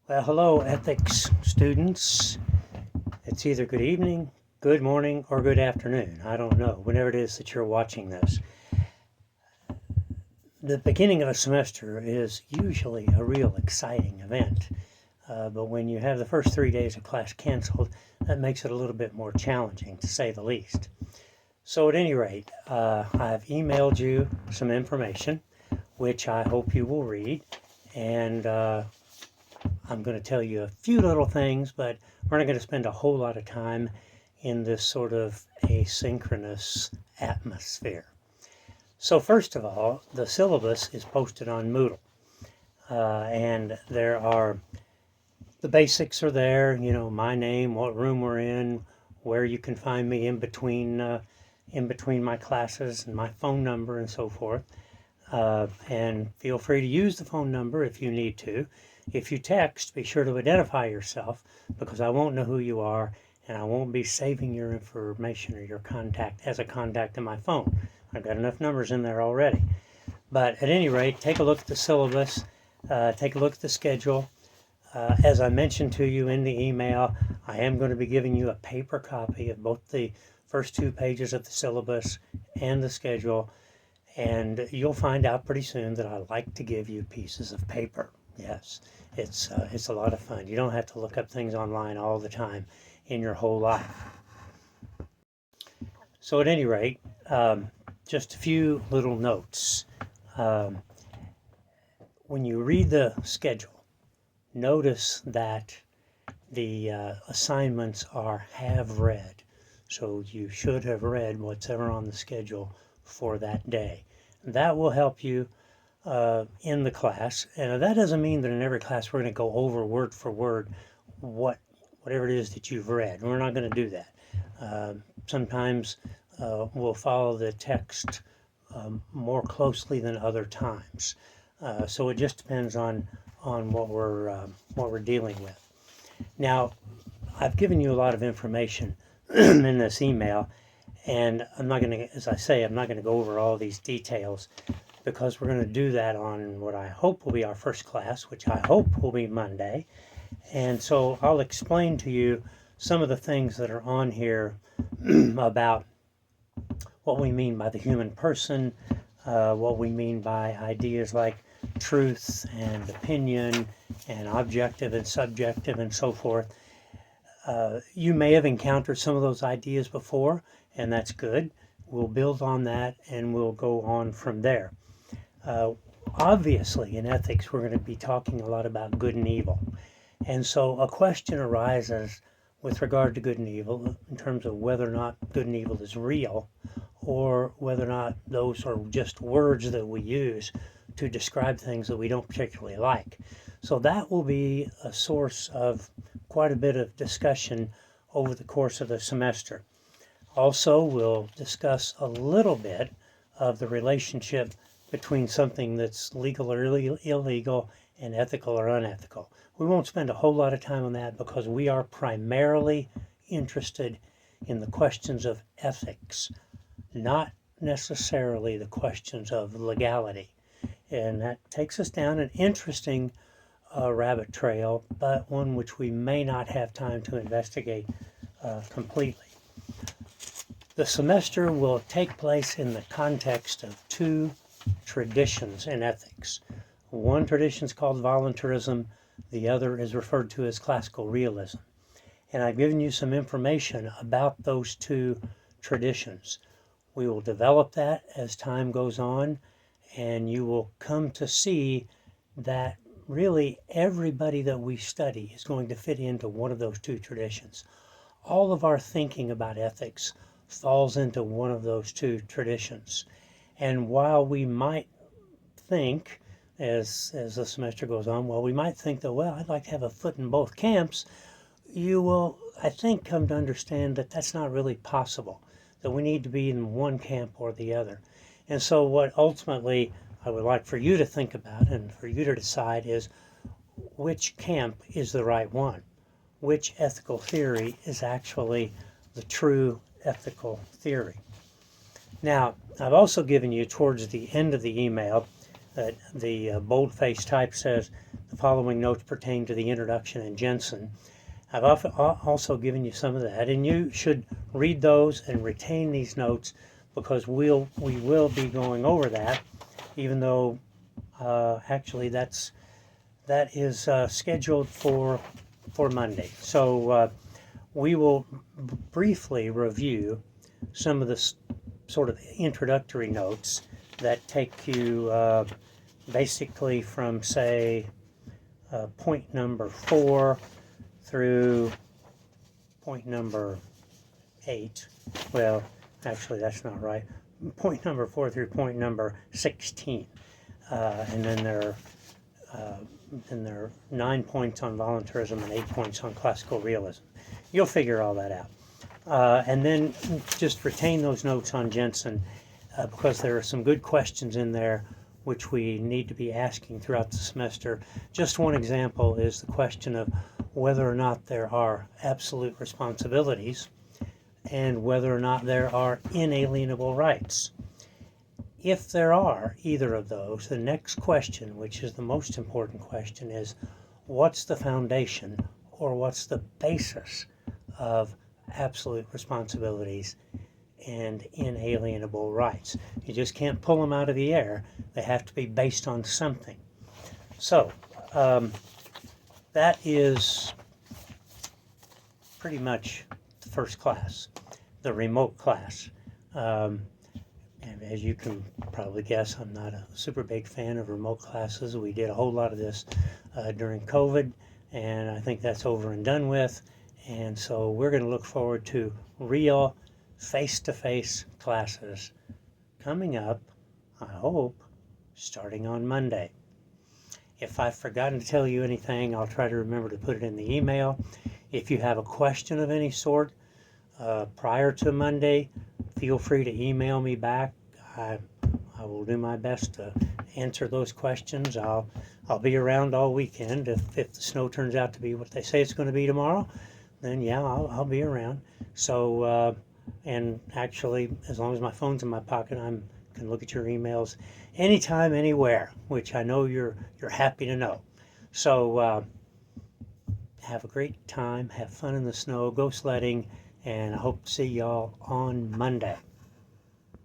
Well, hello, ethics students. It's either good evening, good morning, or good afternoon. I don't know, whenever it is that you're watching this. The beginning of a semester is usually a real exciting event, but when you have the first 3 days of class canceled, that makes it a little bit more challenging, to say the least. So, at any rate, I've emailed you some information, which I hope you will read, and I'm going to tell you a few little things, but we're not going to spend a whole lot of time in this sort of asynchronous atmosphere. So first of all, the syllabus is posted on Moodle, and the basics are there. You know, my name, what room we're in, where you can find me in between my classes, and my phone number, and so forth. And feel free to use the phone number if you need to. If you text, be sure to identify yourself, because I won't know who you are, and I won't be saving your information or your contact as a contact in my phone. I've got enough numbers in there already. But at any rate, take a look at the syllabus, take a look at the schedule. As I mentioned to you in the email, I am going to be giving you a paper copy of both the first 2 pages of the syllabus and the schedule, and you'll find out pretty soon that I like to give you pieces of paper. Yes, it's a lot of fun. You don't have to look up things online all the time in your whole life. So at any rate, just a few little notes. Um, when you read the schedule, notice that the assignments are have read. So you should have read what's ever on the schedule for that day. That will help you in the class. And that doesn't mean that in every class we're going to go over word for word whatever it is that you've read. We're not going to do that. Sometimes we'll follow the text more closely than other times. So it just depends on what we're dealing with. Now, I've given you a lot of information in this email, and I'm not going to, as I say, I'm not going to go over all these details, because we're going to do that on what I hope will be our first class, which I hope will be Monday. And so I'll explain to you some of the things that are on here about what we mean by the human person, what we mean by ideas like truth and opinion and objective and subjective and so forth. You may have encountered some of those ideas before, and that's good. We'll build on that and we'll go on from there. Obviously, in ethics, we're going to be talking a lot about good and evil. And so a question arises with regard to good and evil in terms of whether or not good and evil is real, or whether or not those are just words that we use to describe things that we don't particularly like. So that will be a source of quite a bit of discussion over the course of the semester. Also, we'll discuss a little bit of the relationship between something that's legal or illegal and ethical or unethical. We won't spend a whole lot of time on that, because we are primarily interested in the questions of ethics, not necessarily the questions of legality. And that takes us down an interesting rabbit trail, but one which we may not have time to investigate completely. The semester will take place in the context of two traditions in ethics. One tradition is called voluntarism, the other is referred to as classical realism. And I've given you some information about those two traditions. We will develop that as time goes on, and you will come to see that really everybody that we study is going to fit into one of those two traditions. All of our thinking about ethics falls into one of those two traditions. And while we might think, as the semester goes on, we might think that, well, I'd like to have a foot in both camps, you will, I think, come to understand that that's not really possible, that we need to be in one camp or the other. And so what ultimately I would like for you to think about and for you to decide is, which camp is the right one? Which ethical theory is actually the true ethical theory? Now, I've also given you towards the end of the email that the boldface type says the following notes pertain to the introduction and Jensen. I've also given you some of that, and you should read those and retain these notes, because we will be going over that, even though actually that is scheduled for Monday. So we will briefly review some of the sort of introductory notes that take you basically from, say, point number 4 through point number 8. Well, actually, that's not right. Point number 4 through point number 16. And then there are 9 points on voluntarism and 8 points on classical realism. You'll figure all that out. And then just retain those notes on Jensen, because there are some good questions in there which we need to be asking throughout the semester. Just one example is the question of whether or not there are absolute responsibilities and whether or not there are inalienable rights. If there are either of those, the next question, which is the most important question, is what's the foundation or what's the basis of absolute responsibilities and inalienable rights? You just can't pull them out of the air. They have to be based on something. So that is pretty much the first class, the remote class. And as you can probably guess, I'm not a super big fan of remote classes. We did a whole lot of this during COVID, and I think that's over and done with. And so we're going to look forward to real face-to-face classes coming up, I hope, starting on Monday. If I've forgotten to tell you anything, I'll try to remember to put it in the email. If you have a question of any sort prior to Monday, feel free to email me back. I will do my best to answer those questions. I'll be around all weekend. If the snow turns out to be what they say it's going to be tomorrow, then yeah, I'll be around. So and actually, as long as my phone's in my pocket, I can look at your emails anytime, anywhere, which I know you're happy to know. So have a great time, have fun in the snow, go sledding, and I hope to see y'all on Monday.